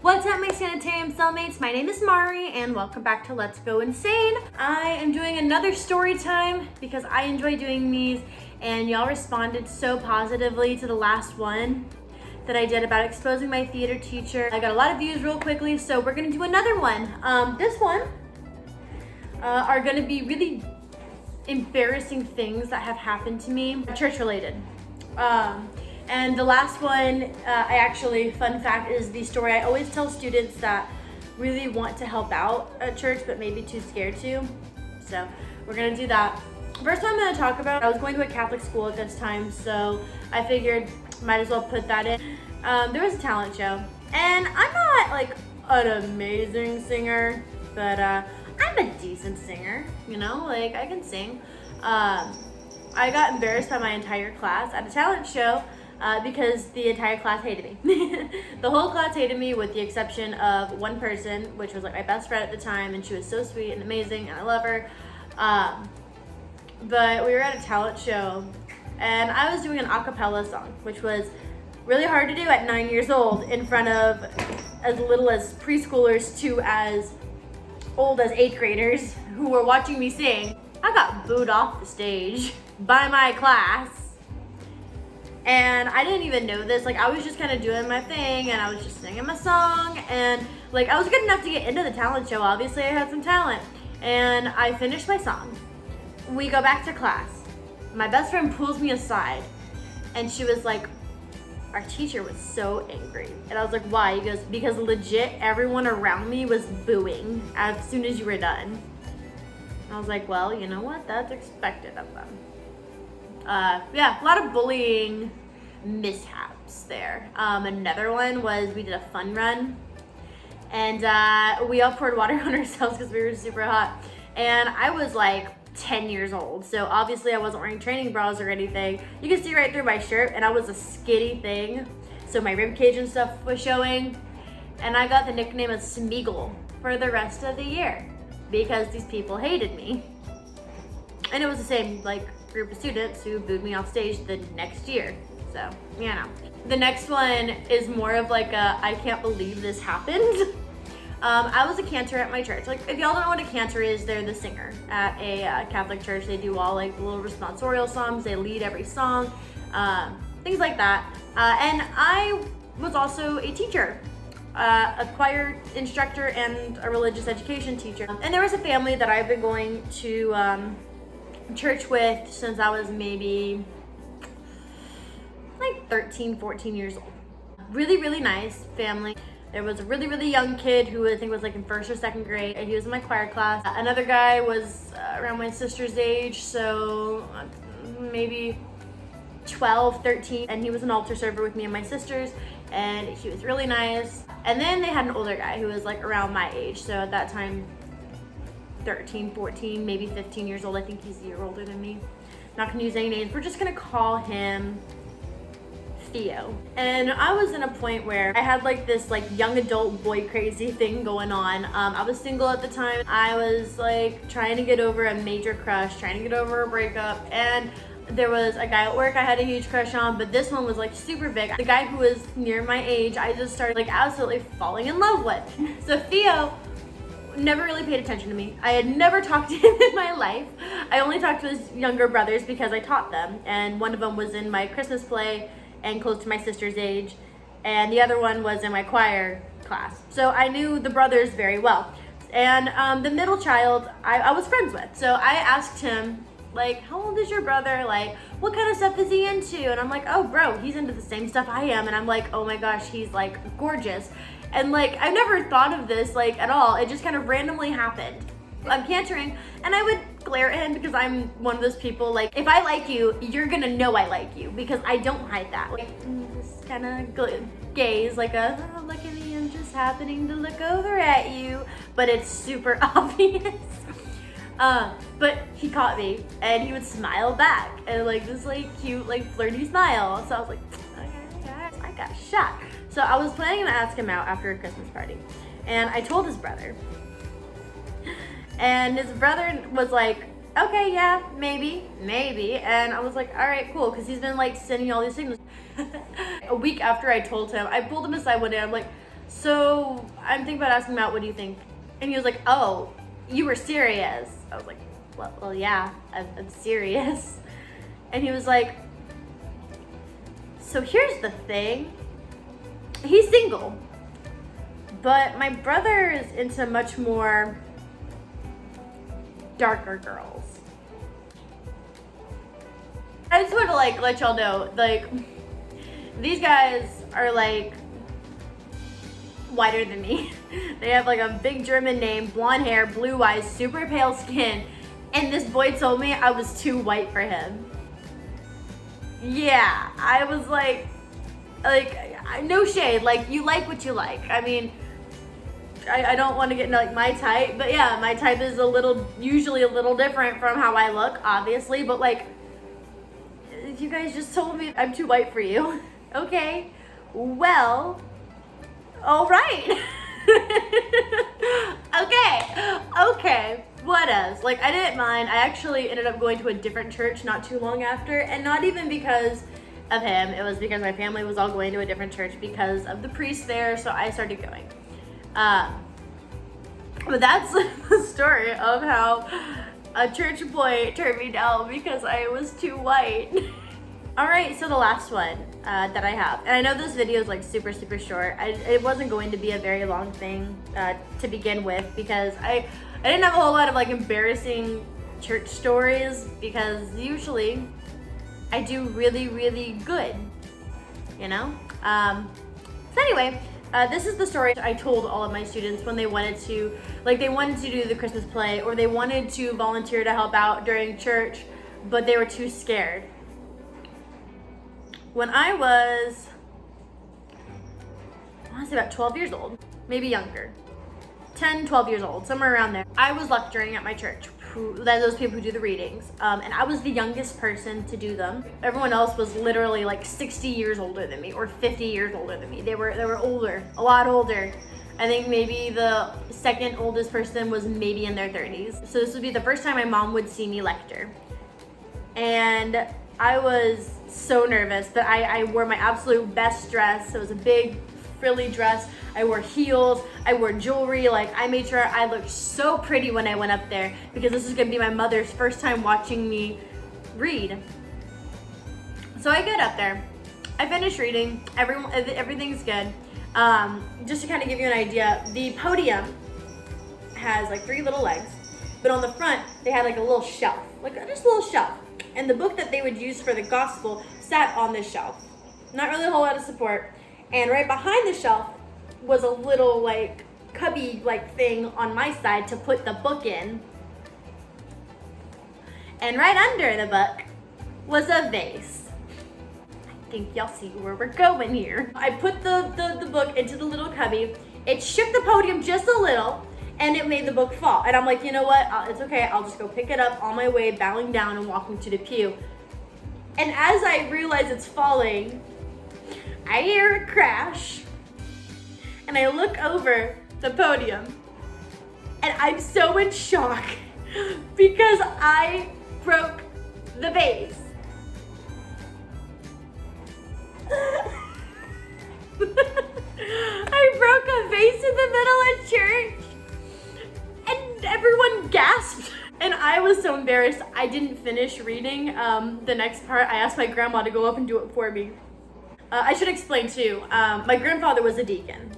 What's up, my sanitarium cellmates? My name is Mari and welcome back to Let's Go Insane. I am doing another story time because I enjoy doing these and y'all responded so positively to the last one that I did about exposing my theater teacher. I got a lot of views real quickly, so we're gonna do another one. This one are gonna be really embarrassing things that have happened to me, church related. And the last one, fun fact, is the story I always tell students that really want to help out at church but maybe too scared to. So we're gonna do that. First one I'm gonna talk about, I was going to a Catholic school at this time, so I figured might as well put that in. There was a talent show, and I'm not like an amazing singer, but I'm a decent singer, you know, like I can sing. I got embarrassed by my entire class at a talent show because the entire class hated me. The whole class hated me with the exception of one person, which was like my best friend at the time, and she was so sweet and amazing and I love her. But we were at a talent show and I was doing an a cappella song, which was really hard to do at 9 years old in front of as little as preschoolers to as old as 8th graders who were watching me sing. I got booed off the stage by my class. And I didn't even know this. Like, I was just kind of doing my thing and I was just singing my song. And like, I was good enough to get into the talent show. Obviously, I had some talent. And I finished my song. We go back to class. My best friend pulls me aside and she was like, our teacher was so angry. And I was like, why? He goes, because legit everyone around me was booing as soon as you were done. I was like, well, you know what? That's expected of them. Yeah, a lot of bullying mishaps there. Another one was we did a fun run and we all poured water on ourselves because we were super hot. And I was like 10 years old, so obviously I wasn't wearing training bras or anything. You can see right through my shirt, and I was a skinny thing, so my rib cage and stuff was showing. And I got the nickname of Smeagol for the rest of the year because these people hated me. And it was the same like group of students who booed me off stage the next year. So, you know. The next one is more of like a, I can't believe this happened. I was a cantor at my church. Like, if y'all don't know what a cantor is, they're the singer at a Catholic church. They do all like the little responsorial songs. They lead every song, things like that. And I was also a teacher, a choir instructor and a religious education teacher. And there was a family that I've been going to church with since I was maybe like 13, 14 years old. Really, really nice family. There was a really, really young kid who I think was like in 1st or 2nd grade. He was in my choir class. Another guy was around my sister's age, so maybe 12, 13. And he was an altar server with me and my sisters, and he was really nice. And then they had an older guy who was like around my age. So at that time, 13, 14, maybe 15 years old. I think he's a year older than me. Not gonna use any names. We're just gonna call him Theo. And I was in a point where I had like this like young adult boy crazy thing going on. I was single at the time. I was like trying to get over a major crush, trying to get over a breakup, and there was a guy at work I had a huge crush on, but this one was like super big. The guy who was near my age, I just started like absolutely falling in love with. So Theo never really paid attention to me. I had never talked to him in my life. I only talked to his younger brothers because I taught them, and one of them was in my Christmas play and close to my sister's age, and the other one was in my choir class. So I knew the brothers very well. And the middle child I was friends with. So I asked him, like, how old is your brother? Like, what kind of stuff is he into? And I'm like, oh bro, he's into the same stuff I am. And I'm like, oh my gosh, he's like gorgeous. And like, I never thought of this like at all. It just kind of randomly happened. I'm cantering and I would glare at him because I'm one of those people, like, if I like you, you're gonna know I like you because I don't hide that. Like, this kind of gaze, like a, oh, look at me, I'm just happening to look over at you. But it's super obvious. But he caught me and he would smile back and like this like cute, like flirty smile. So I was like, okay, guys, I got shot. So I was planning to ask him out after a Christmas party. And I told his brother. And his brother was like, okay, yeah, maybe. And I was like, all right, cool. Because he's been like sending all these signals. A week after I told him, I pulled him aside one day. I'm like, So I'm thinking about asking him out, what do you think? And he was like, oh, you were serious. I was like, well yeah, I'm serious. And he was like, so here's the thing. He's single, but my brother is into much more darker girls. I just want to like let y'all know, like, these guys are like whiter than me. They have like a big German name, blonde hair, blue eyes, super pale skin, and this boy told me I was too white for him. Yeah, I was like, no shade, like, you like what you like. I mean, I don't want to get into like my type, but yeah, my type is usually a little different from how I look, obviously, but like, you guys just told me I'm too white for you. Okay, well, all right. Okay, what else? Like, I didn't mind. I actually ended up going to a different church not too long after, and not even because of him. It was because my family was all going to a different church because of the priest there, so I started going. But that's the story of how a church boy turned me down because I was too white. All right, so the last one that I have, and I know this video is like super short. It wasn't going to be a very long thing to begin with, because I didn't have a whole lot of like embarrassing church stories, because usually I do really good, you know? So anyway, this is the story I told all of my students when they wanted to do the Christmas play, or they wanted to volunteer to help out during church, but they were too scared. When I was, I want to say about 12 years old, maybe younger, 10, 12 years old, somewhere around there, I was lecturing at my church. Those people who do the readings, and I was the youngest person to do them. Everyone else was literally like 60 years older than me, or 50 years older than me. They were older, a lot older. I think maybe the second oldest person was maybe in their 30s. So this would be the first time my mom would see me lecture. And I was so nervous, but I wore my absolute best dress. It was a big frilly dress. I wore heels, I wore jewelry. Like, I made sure I looked so pretty when I went up there, because this is gonna be my mother's first time watching me read. So I get up there, I finish reading, everything's good. Just to kind of give you an idea, the podium has like 3 little legs, but on the front, they had like a little shelf, like just a little shelf. And the book that they would use for the gospel sat on this shelf. Not really a whole lot of support. And right behind the shelf was a little like cubby like thing on my side to put the book in. And right under the book was a vase. I think y'all see where we're going here. I put the book into the little cubby. It shook the podium just a little, and it made the book fall. And I'm like, you know what? It's okay. I'll just go pick it up on my way, bowing down and walking to the pew. And as I realize it's falling, I hear a crash. And I look over the podium, and I'm so in shock because I broke the vase. I broke a vase in the middle of church, and everyone gasped. And I was so embarrassed, I didn't finish reading the next part. I asked my grandma to go up and do it for me. I should explain too, my grandfather was a deacon,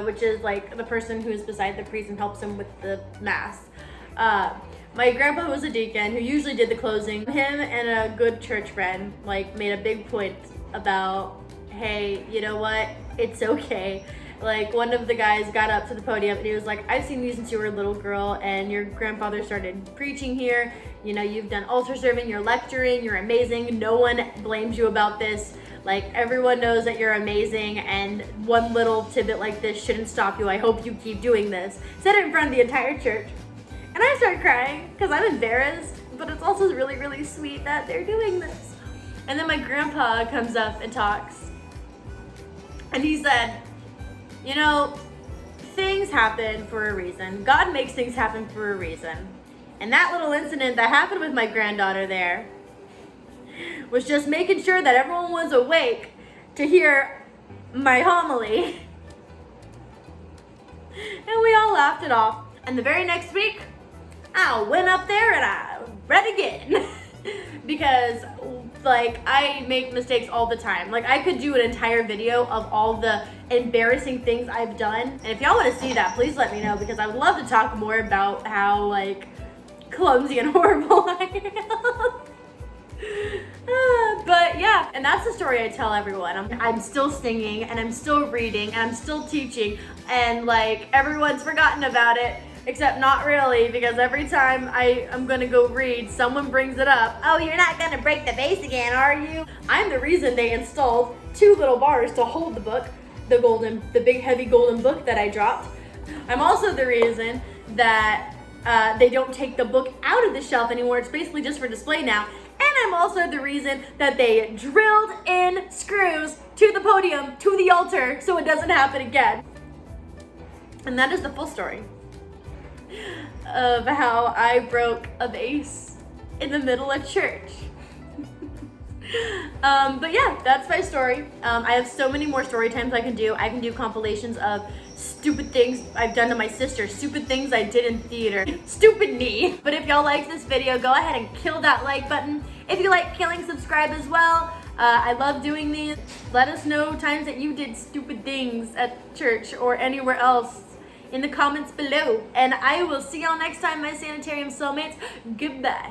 which is like the person who's beside the priest and helps him with the mass. My grandpa was a deacon who usually did the closing. Him and a good church friend like made a big point about, hey, you know what, it's okay. Like, one of the guys got up to the podium and he was like, I've seen you since you were a little girl, and your grandfather started preaching here. You know, you've done altar serving, you're lecturing, you're amazing. No one blames you about this. Like, everyone knows that you're amazing, and one little tidbit like this shouldn't stop you. I hope you keep doing this. Said it in front of the entire church. And I started crying because I'm embarrassed, but it's also really sweet that they're doing this. And then my grandpa comes up and talks, and he said, you know, things happen for a reason. God makes things happen for a reason. And that little incident that happened with my granddaughter there was just making sure that everyone was awake to hear my homily. And we all laughed it off. And the very next week, I went up there and I read again. Because like I make mistakes all the time. Like I could do an entire video of all the embarrassing things I've done. And if y'all want to see that, please let me know, because I would love to talk more about how like clumsy and horrible I am. But yeah, and that's the story I tell everyone. I'm still singing and I'm still reading and I'm still teaching, and like everyone's forgotten about it, except not really, because every time I'm gonna go read, someone brings it up. Oh, you're not gonna break the vase again, are you? I'm the reason they installed 2 little bars to hold the book, the big heavy golden book that I dropped. I'm also the reason that they don't take the book out of the shelf anymore. It's basically just for display now. And I'm also the reason that they drilled in screws to the podium, to the altar, so it doesn't happen again. And that is the full story of how I broke a vase in the middle of church. But yeah, that's my story. I have so many more story times I can do. I can do compilations of stupid things I've done to my sister, stupid things I did in theater, stupid me. But if y'all liked this video, go ahead and kill that like button. If you like killing, subscribe as well. I love doing these. Let us know times that you did stupid things at church or anywhere else in the comments below. And I will see y'all next time, my sanitarium soulmates. Goodbye.